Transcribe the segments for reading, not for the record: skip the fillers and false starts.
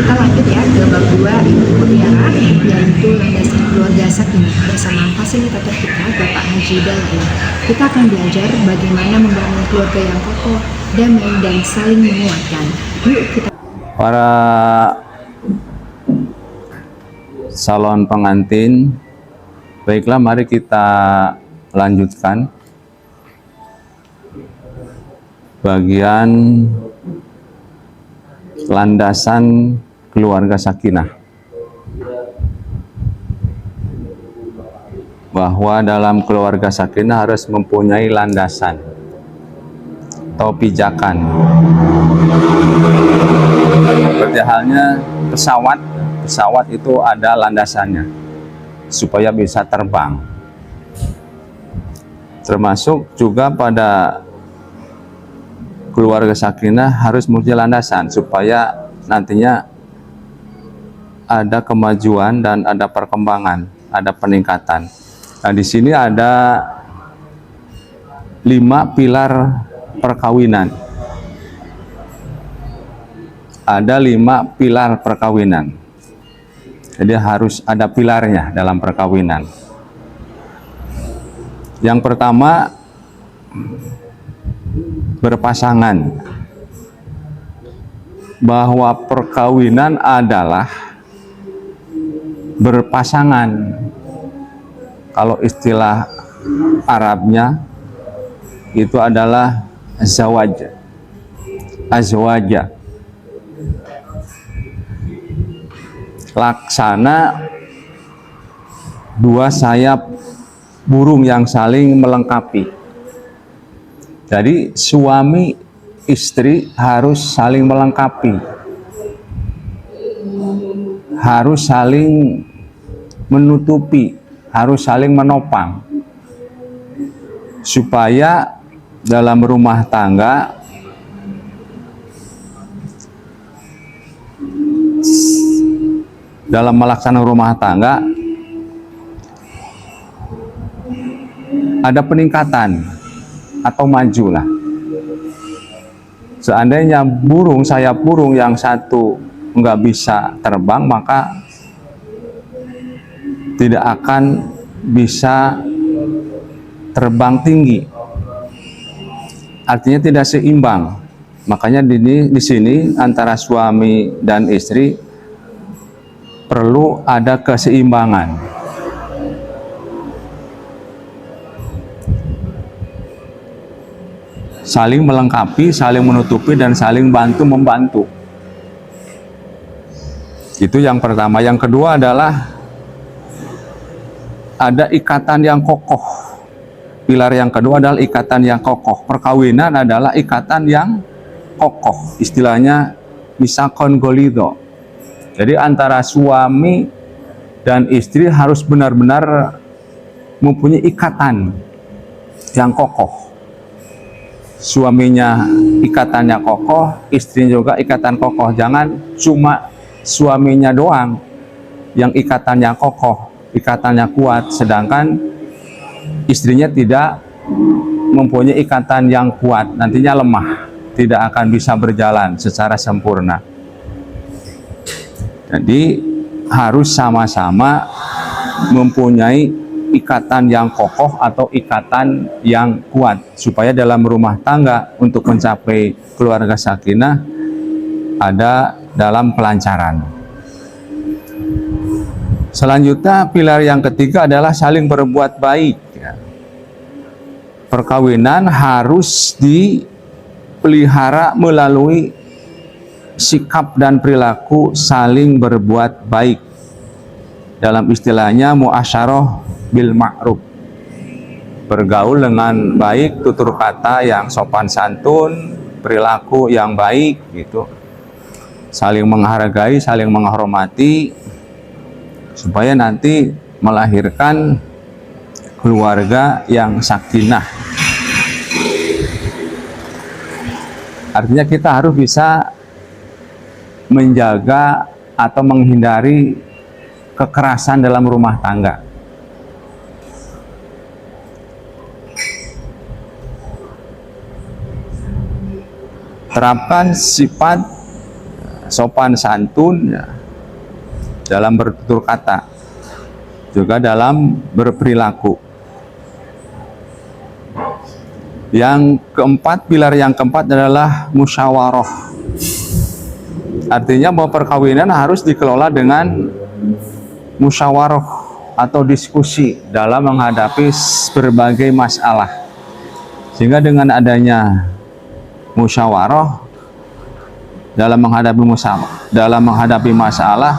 Kita lanjut ya ke bab 2 Ibu Mutiara, yaitu landasan keluarga sakinah bersama fasilitator kita Bapak Haji Dalai. Kita akan belajar bagaimana membangun keluarga yang kokoh, damai, dan saling menguatkan. Yuk kita. Para calon pengantin, baiklah mari kita lanjutkan bagian landasan keluarga sakinah. Bahwa dalam keluarga sakinah harus mempunyai landasan atau pijakan. Seperti halnya pesawat itu ada landasannya supaya bisa terbang. Termasuk juga pada keluarga sakinah harus mempunyai landasan supaya nantinya ada kemajuan dan ada perkembangan, ada peningkatan. Nah, di sini ada 5 pilar perkawinan. Ada 5 pilar perkawinan. Jadi harus ada pilarnya dalam perkawinan. Yang pertama, berpasangan. Bahwa perkawinan adalah berpasangan. Kalau istilah Arabnya itu adalah zawaj, azwaja. Laksana 2 sayap burung yang saling melengkapi. Jadi suami istri harus saling melengkapi, harus saling menutupi, harus saling menopang, supaya dalam rumah tangga dalam melaksanakan rumah tangga ada peningkatan atau majulah. Seandainya sayap burung yang satu nggak bisa terbang, maka tidak akan bisa terbang tinggi. Artinya tidak seimbang. Makanya di sini antara suami dan istri perlu ada keseimbangan. Saling melengkapi, saling menutupi, dan saling bantu-membantu. Itu yang pertama. Yang kedua adalah ada ikatan yang kokoh. Pilar yang kedua adalah ikatan yang kokoh. Perkawinan adalah ikatan yang kokoh. Istilahnya misakon golido. Jadi antara suami dan istri harus benar-benar mempunyai ikatan yang kokoh. Suaminya ikatannya kokoh, istrinya juga ikatan kokoh. Jangan cuma suaminya doang yang ikatannya kokoh, ikatannya kuat, sedangkan istrinya tidak mempunyai ikatan yang kuat, nantinya lemah, tidak akan bisa berjalan secara sempurna. Jadi harus sama-sama mempunyai ikatan yang kokoh atau ikatan yang kuat, supaya dalam rumah tangga untuk mencapai keluarga sakinah ada dalam kelancaran. Selanjutnya, pilar yang ketiga adalah saling berbuat baik. Perkawinan harus dipelihara melalui sikap dan perilaku saling berbuat baik. Dalam istilahnya muasyarah bil ma'ruf, bergaul dengan baik, tutur kata yang sopan santun, perilaku yang baik gitu, saling menghargai, saling menghormati, supaya nanti melahirkan keluarga yang sakinah. Artinya kita harus bisa menjaga atau menghindari kekerasan dalam rumah tangga. Terapkan sifat sopan santun ya, dalam bertutur kata, juga dalam berperilaku. Yang keempat, pilar yang keempat adalah musyawarah. Artinya bahwa perkawinan harus dikelola dengan musyawarah atau diskusi dalam menghadapi berbagai masalah. Sehingga dengan adanya musyawarah dalam menghadapi masalah,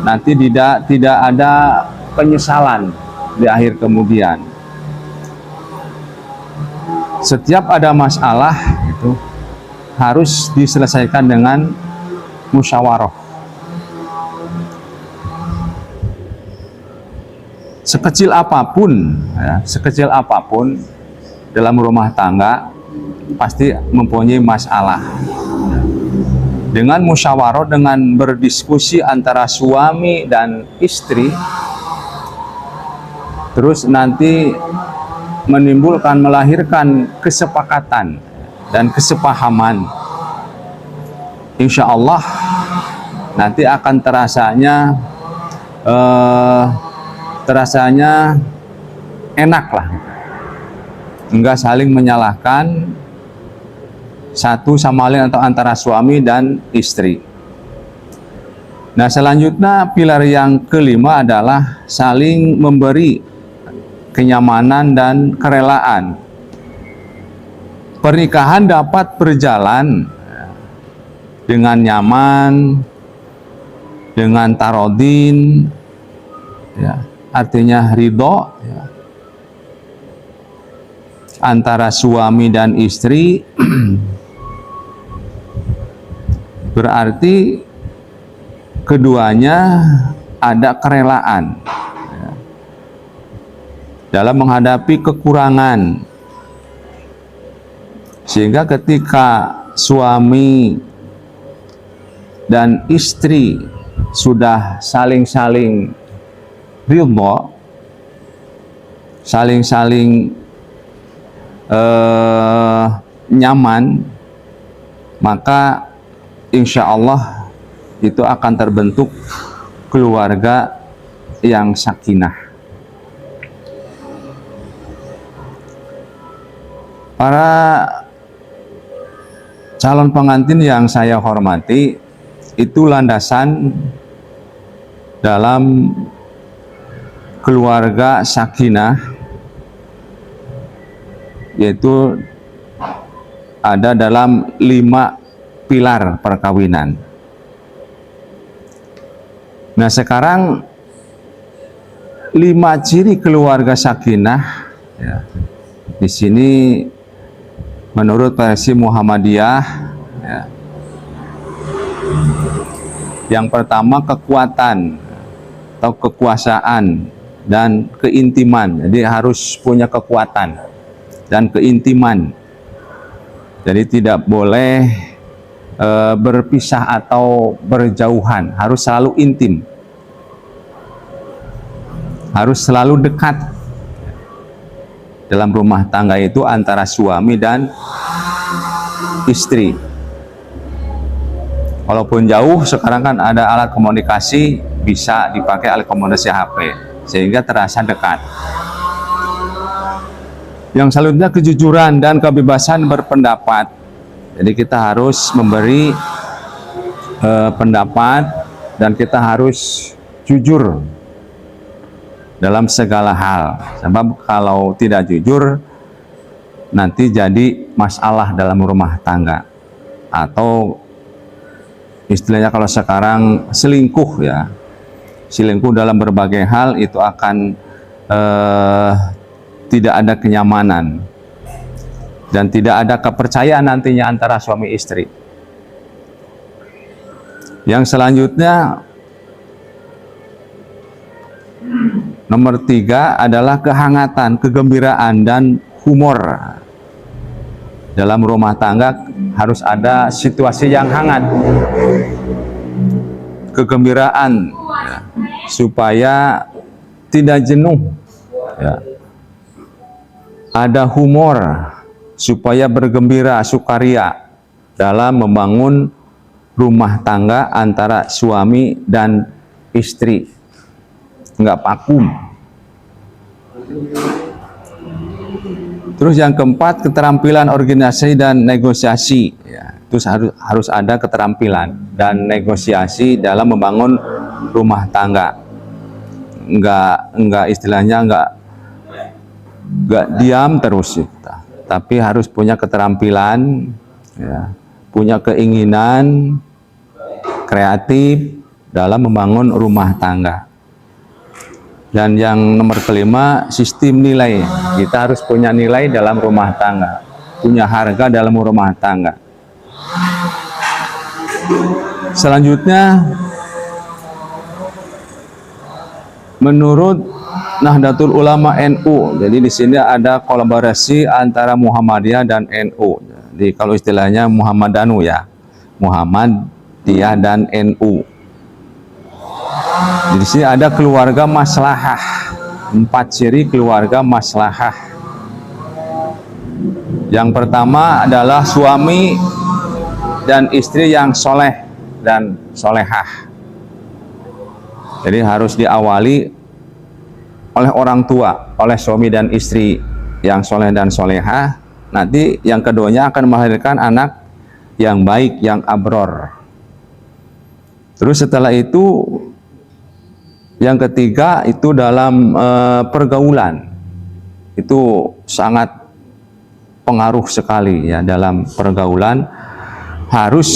nanti tidak ada penyesalan di akhir kemudian. Setiap ada masalah itu harus diselesaikan dengan musyawarah. Sekecil apapun dalam rumah tangga pasti mempunyai masalah. Dengan musyawarah, dengan berdiskusi antara suami dan istri, terus nanti melahirkan kesepakatan dan kesepahaman, insya Allah nanti akan terasanya enak lah, enggak saling menyalahkan satu sama lain atau antara suami dan istri. Nah, selanjutnya pilar yang kelima adalah saling memberi kenyamanan dan kerelaan. Pernikahan dapat berjalan dengan nyaman, dengan tarodin, ya, artinya ridho ya, antara suami dan istri. Berarti keduanya ada kerelaan ya, dalam menghadapi kekurangan, sehingga ketika suami dan istri sudah saling ridho, saling nyaman, maka insya Allah itu akan terbentuk keluarga yang sakinah. Para calon pengantin yang saya hormati, itu landasan dalam keluarga sakinah, yaitu ada dalam 5 pilar perkawinan. Nah, sekarang 5 ciri keluarga sakinah ya, di sini menurut versi Muhammadiyah ya, yang pertama kekuatan atau kekuasaan dan keintiman. Jadi harus punya kekuatan dan keintiman. Jadi tidak boleh berpisah atau berjauhan, harus selalu intim, harus selalu dekat dalam rumah tangga itu antara suami dan istri. Walaupun jauh, sekarang kan ada alat komunikasi, bisa dipakai alat komunikasi HP, sehingga terasa dekat. Yang selanjutnya kejujuran dan kebebasan berpendapat. Jadi kita harus memberi pendapat dan kita harus jujur dalam segala hal. Sebab kalau tidak jujur nanti jadi masalah dalam rumah tangga, atau istilahnya kalau sekarang selingkuh ya. Selingkuh dalam berbagai hal itu akan tidak ada kenyamanan dan tidak ada kepercayaan nantinya antara suami istri. Yang selanjutnya nomor 3 adalah kehangatan, kegembiraan dan humor. Dalam rumah tangga harus ada situasi yang hangat, kegembiraan ya, supaya tidak jenuh ya. Ada humor supaya bergembira, sukaria dalam membangun rumah tangga antara suami dan istri, nggak vakum. Terus yang keempat, keterampilan organisasi dan negosiasi. Ya, terus harus ada keterampilan dan negosiasi dalam membangun rumah tangga. Enggak istilahnya enggak diam terus kita, tapi harus punya keterampilan, ya, punya keinginan kreatif dalam membangun rumah tangga. Dan yang nomor kelima, sistem nilai. Kita harus punya nilai dalam rumah tangga, punya harga dalam rumah tangga. Selanjutnya, menurut Nahdlatul Ulama NU, jadi di sini ada kolaborasi antara Muhammadiyah dan NU. Jadi kalau istilahnya Muhammadanu ya, Muhammadiyah dan NU. Di sini ada keluarga maslahah, 4 ciri keluarga maslahah. Yang pertama adalah suami dan istri yang soleh dan solehah. Jadi harus diawali oleh orang tua, oleh suami dan istri yang soleh dan solehah. Nanti yang keduanya akan melahirkan anak yang baik, yang abror. Terus setelah itu, yang ketiga itu dalam pergaulan. Itu sangat pengaruh sekali ya, dalam pergaulan harus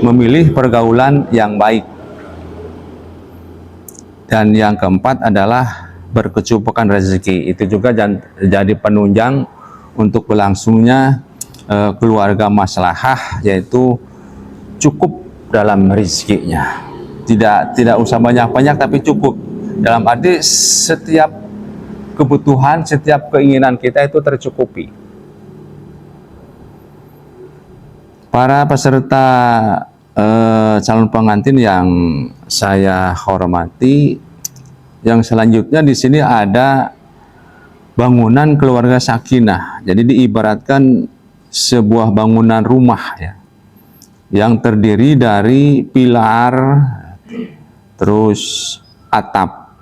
memilih pergaulan yang baik. Dan yang keempat adalah berkecukupan rezeki. Itu juga jadi penunjang untuk berlangsungnya keluarga maslahah, yaitu cukup dalam rezekinya. Tidak usah banyak-banyak, tapi cukup. Dalam arti setiap kebutuhan, setiap keinginan kita itu tercukupi. Para peserta calon pengantin yang saya hormati, yang selanjutnya di sini ada bangunan keluarga sakinah. Jadi diibaratkan sebuah bangunan rumah ya, yang terdiri dari pilar, terus atap,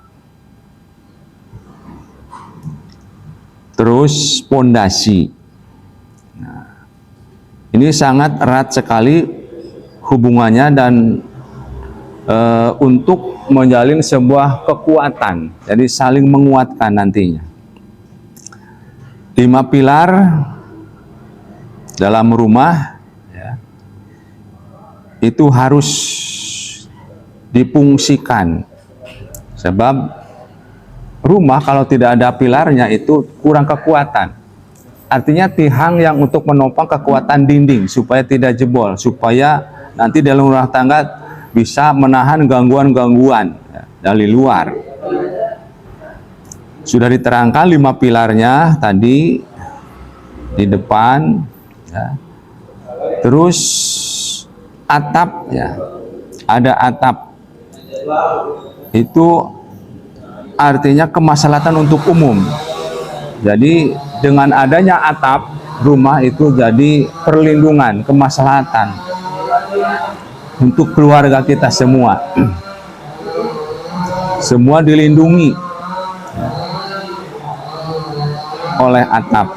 terus pondasi. Nah, ini sangat erat sekali hubungannya dan untuk menjalin sebuah kekuatan, jadi saling menguatkan nantinya. 5 pilar dalam rumah ya, itu harus difungsikan, sebab rumah kalau tidak ada pilarnya itu kurang kekuatan. Artinya tiang yang untuk menopang kekuatan dinding supaya tidak jebol, supaya nanti dalam rumah tangga bisa menahan gangguan-gangguan ya, dari luar. Sudah diterangkan 5 pilarnya tadi di depan ya. Terus atap ya, ada atap. Itu artinya kemaslahatan untuk umum. Jadi dengan adanya atap, rumah itu jadi perlindungan, kemaslahatan untuk keluarga kita semua. Semua dilindungi ya, oleh atap.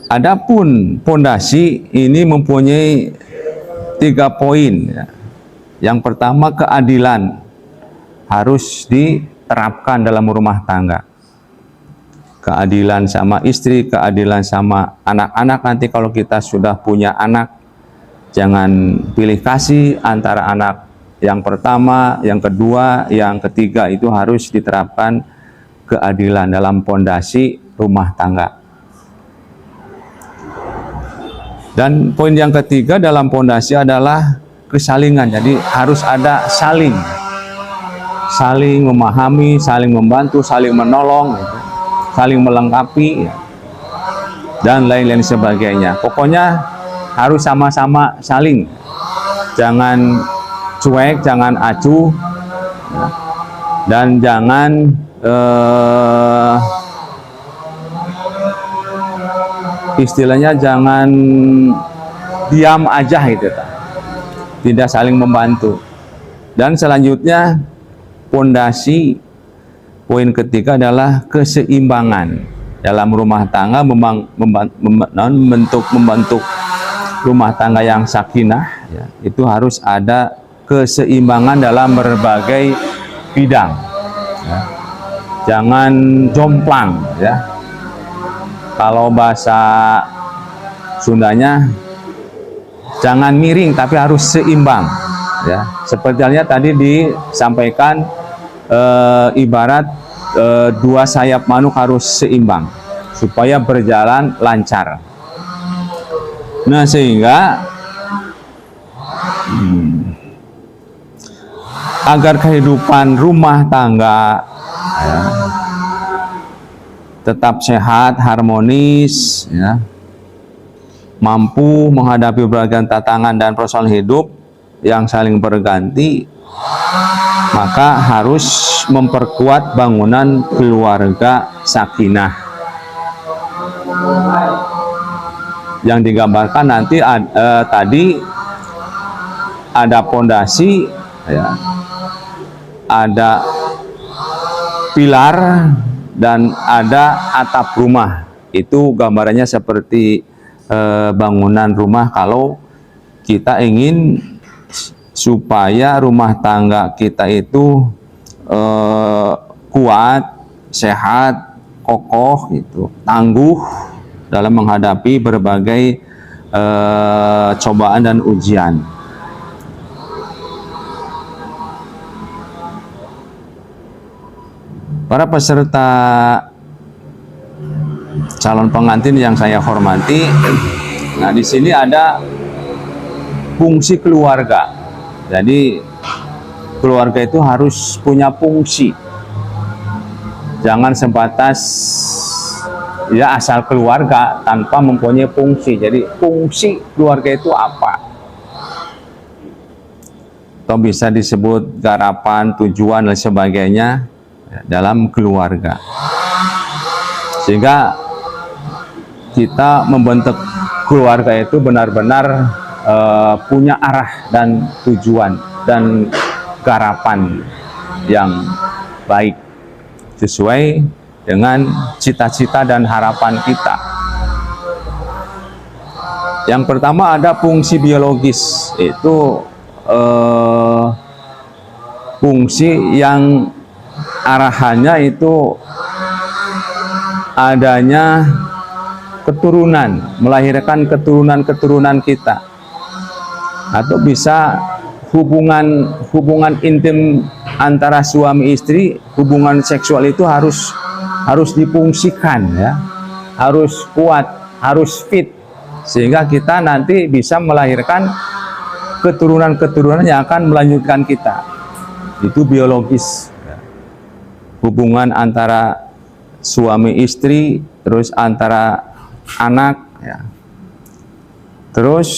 Adapun pondasi ini mempunyai 3 poin ya. Yang pertama, keadilan harus diterapkan dalam rumah tangga. Keadilan sama istri, keadilan sama anak-anak. Nanti kalau kita sudah punya anak, jangan pilih kasih antara anak yang pertama, yang kedua, yang ketiga. Itu harus diterapkan keadilan dalam pondasi rumah tangga. Dan poin yang ketiga dalam pondasi adalah kesalingan. Jadi harus ada saling memahami, saling membantu, saling menolong gitu, saling melengkapi ya, dan lain-lain sebagainya. Pokoknya harus sama-sama saling, jangan cuek, jangan acuh ya, dan jangan istilahnya jangan diam aja itu, tidak saling membantu. Dan selanjutnya pondasi poin ketiga adalah keseimbangan dalam rumah tangga, membentuk rumah tangga yang sakinah, ya, itu harus ada keseimbangan dalam berbagai bidang, ya. Jangan jomplang, ya. Kalau bahasa Sundanya jangan miring tapi harus seimbang, ya. Seperti halnya tadi disampaikan, ibarat dua sayap manuk harus seimbang supaya berjalan lancar. Nah, sehingga agar kehidupan rumah tangga, ya, tetap sehat, harmonis, ya, mampu menghadapi berbagai tantangan dan persoalan hidup yang saling berganti, maka harus memperkuat bangunan keluarga sakinah. Yang digambarkan nanti tadi ada pondasi, ya, ada pilar, dan ada atap rumah. Itu gambarannya seperti bangunan rumah. Kalau kita ingin supaya rumah tangga kita itu kuat, sehat, kokoh, itu tangguh dalam menghadapi berbagai cobaan dan ujian. Para peserta calon pengantin yang saya hormati, nah di sini ada fungsi keluarga. Jadi keluarga itu harus punya fungsi. Jangan sebatas ya asal keluarga tanpa mempunyai fungsi. Jadi fungsi keluarga itu apa? Atau bisa disebut garapan, tujuan dan sebagainya dalam keluarga. Sehingga kita membentuk keluarga itu benar-benar punya arah dan tujuan dan garapan yang baik sesuai dengan cita-cita dan harapan kita. Yang pertama ada fungsi biologis, itu fungsi yang arahannya itu adanya keturunan, melahirkan keturunan-keturunan kita, atau bisa hubungan intim antara suami istri, hubungan seksual itu harus difungsikan, ya, harus kuat, harus fit, sehingga kita nanti bisa melahirkan keturunan-keturunan yang akan melanjutkan kita. Itu biologis, hubungan antara suami istri, terus antara anak, ya. Terus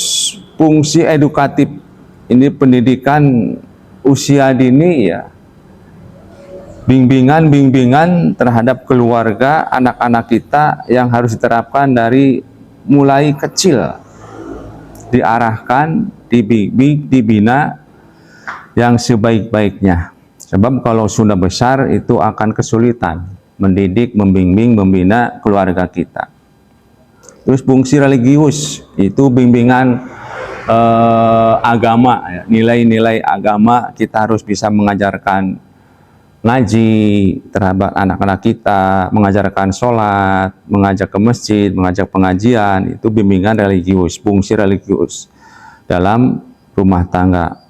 fungsi edukatif, ini pendidikan usia dini, ya, bimbingan terhadap keluarga anak-anak kita yang harus diterapkan dari mulai kecil, diarahkan, dibimbing, dibina yang sebaik-baiknya. Sebab kalau sudah besar itu akan kesulitan mendidik, membimbing, membina keluarga kita. Terus fungsi religius, itu bimbingan agama, ya, nilai-nilai agama. Kita harus bisa mengajarkan ngaji terhadap anak-anak kita, mengajarkan sholat, mengajak ke masjid, mengajak pengajian. Itu bimbingan religius, fungsi religius dalam rumah tangga.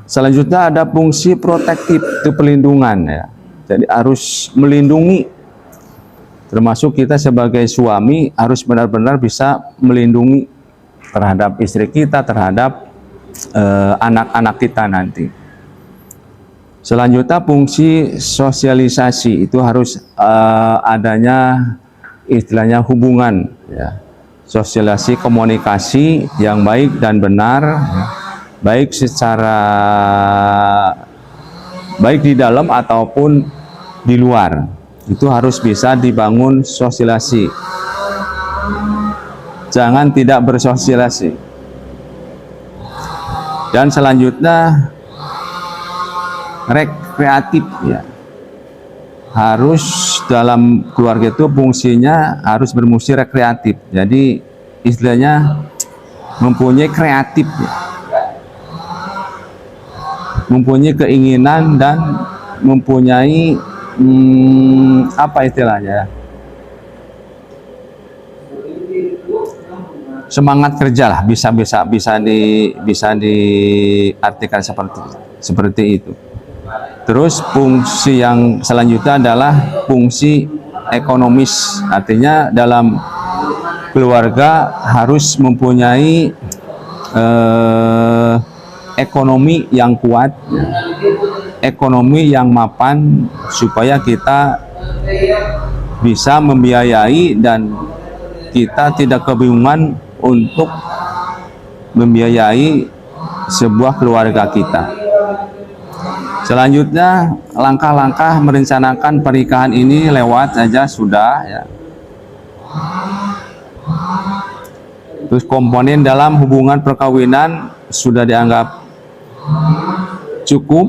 Selanjutnya ada fungsi protektif, itu pelindungan, ya. Jadi harus melindungi, termasuk kita sebagai suami harus benar-benar bisa melindungi terhadap istri kita, terhadap anak-anak kita nanti. Selanjutnya fungsi sosialisasi, itu harus adanya istilahnya hubungan, ya. Sosialisasi, komunikasi yang baik dan benar, ya. Baik di dalam ataupun di luar, itu harus bisa dibangun sosialisasi. jangan tidak bersosialisasi. Dan selanjutnya rekreatif ya. Harus dalam keluarga itu fungsinya harus berfungsi rekreatif. Jadi istilahnya mempunyai kreatif ya. Mempunyai keinginan dan mempunyai apa istilahnya, semangat kerja lah, bisa diartikan seperti itu. Terus fungsi yang selanjutnya adalah fungsi ekonomis, artinya dalam keluarga harus mempunyai ekonomi yang kuat, ekonomi yang mapan, supaya kita bisa membiayai dan kita tidak kebingungan untuk membiayai sebuah keluarga kita. Selanjutnya, langkah-langkah merencanakan pernikahan ini lewat saja sudah ya. Terus komponen dalam hubungan perkawinan sudah dianggap cukup